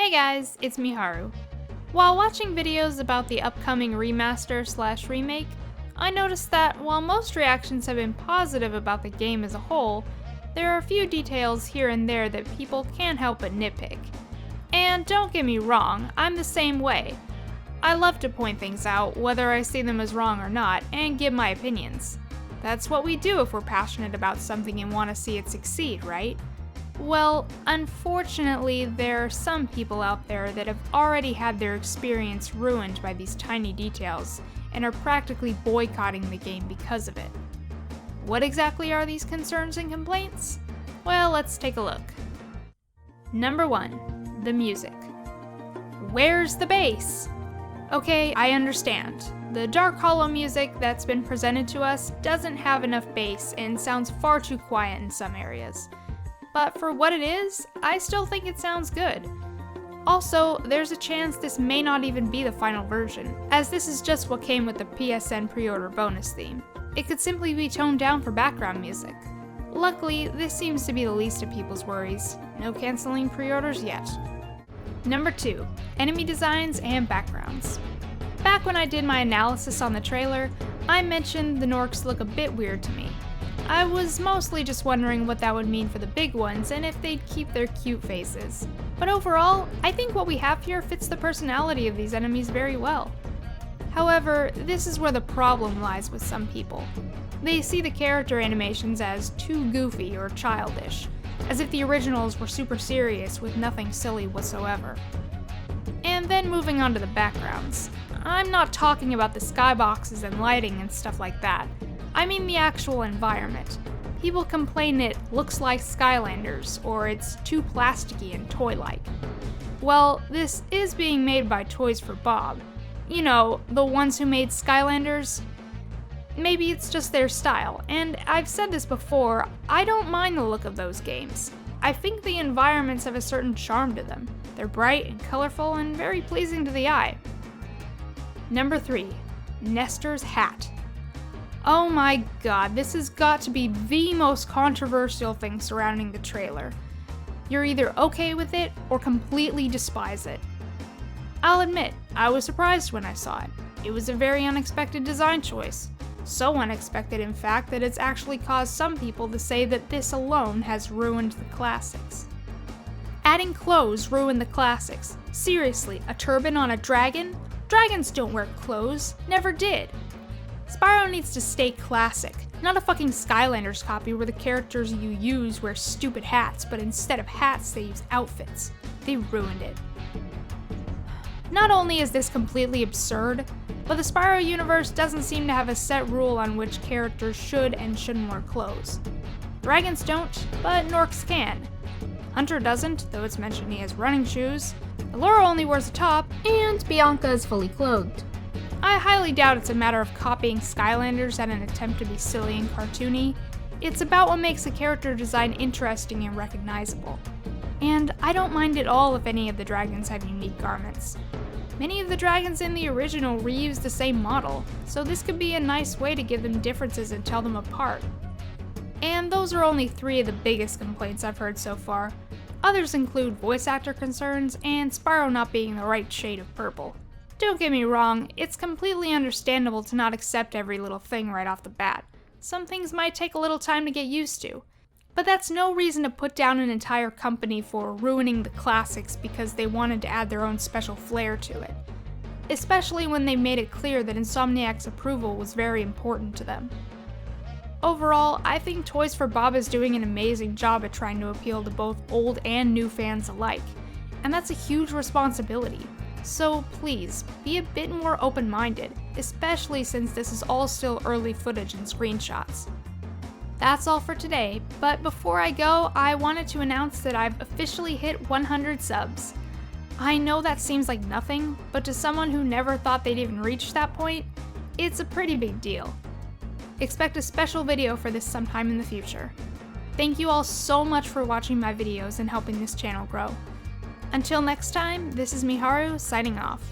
Hey guys, it's Miharu. While watching videos about the upcoming remaster/remake, I noticed that while most reactions have been positive about the game as a whole, there are a few details here and there that people can't help but nitpick. And don't get me wrong, I'm the same way. I love to point things out, whether I see them as wrong or not, and give my opinions. That's what we do if we're passionate about something and want to see it succeed, right? Well, unfortunately, there are some people out there that have already had their experience ruined by these tiny details and are practically boycotting the game because of it. What exactly are these concerns and complaints? Well, let's take a look. Number 1, the music. Where's the bass? Okay, I understand. The Dark Hollow music that's been presented to us doesn't have enough bass and sounds far too quiet in some areas. But for what it is, I still think it sounds good. Also, there's a chance this may not even be the final version, as this is just what came with the PSN pre-order bonus theme. It could simply be toned down for background music. Luckily, this seems to be the least of people's worries. No canceling pre-orders yet. Number 2, enemy designs and backgrounds. Back when I did my analysis on the trailer, I mentioned the Norks look a bit weird to me. I was mostly just wondering what that would mean for the big ones and if they'd keep their cute faces. But overall, I think what we have here fits the personality of these enemies very well. However, this is where the problem lies with some people. They see the character animations as too goofy or childish, as if the originals were super serious with nothing silly whatsoever. And then moving on to the backgrounds. I'm not talking about the skyboxes and lighting and stuff like that. I mean the actual environment. People complain it looks like Skylanders, or it's too plasticky and toy-like. Well, this is being made by Toys for Bob. You know, the ones who made Skylanders. Maybe it's just their style, and I've said this before, I don't mind the look of those games. I think the environments have a certain charm to them. They're bright and colorful and very pleasing to the eye. Number 3, Nestor's hat. Oh my god, this has got to be the most controversial thing surrounding the trailer. You're either okay with it or completely despise it. I'll admit, I was surprised when I saw it. It was a very unexpected design choice. So unexpected, in fact, that it's actually caused some people to say that this alone has ruined the classics. Adding clothes ruined the classics. Seriously, a turban on a dragon? Dragons don't wear clothes, never did. Spyro needs to stay classic, not a fucking Skylanders copy where the characters you use wear stupid hats, but instead of hats they use outfits. They ruined it. Not only is this completely absurd, but the Spyro universe doesn't seem to have a set rule on which characters should and shouldn't wear clothes. Dragons don't, but Norks can. Hunter doesn't, though it's mentioned he has running shoes. Allura only wears a top, and Bianca is fully clothed. I highly doubt it's a matter of copying Skylanders at an attempt to be silly and cartoony. It's about what makes a character design interesting and recognizable. And I don't mind at all if any of the dragons have unique garments. Many of the dragons in the original reuse the same model, so this could be a nice way to give them differences and tell them apart. And those are only 3 of the biggest complaints I've heard so far. Others include voice actor concerns and Spyro not being the right shade of purple. Don't get me wrong, it's completely understandable to not accept every little thing right off the bat. Some things might take a little time to get used to. But that's no reason to put down an entire company for ruining the classics because they wanted to add their own special flair to it. Especially when they made it clear that Insomniac's approval was very important to them. Overall, I think Toys for Bob is doing an amazing job at trying to appeal to both old and new fans alike, and that's a huge responsibility. So please, be a bit more open-minded, especially since this is all still early footage and screenshots. That's all for today, but before I go, I wanted to announce that I've officially hit 100 subs. I know that seems like nothing, but to someone who never thought they'd even reach that point, it's a pretty big deal. Expect a special video for this sometime in the future. Thank you all so much for watching my videos and helping this channel grow. Until next time, this is Miharu signing off.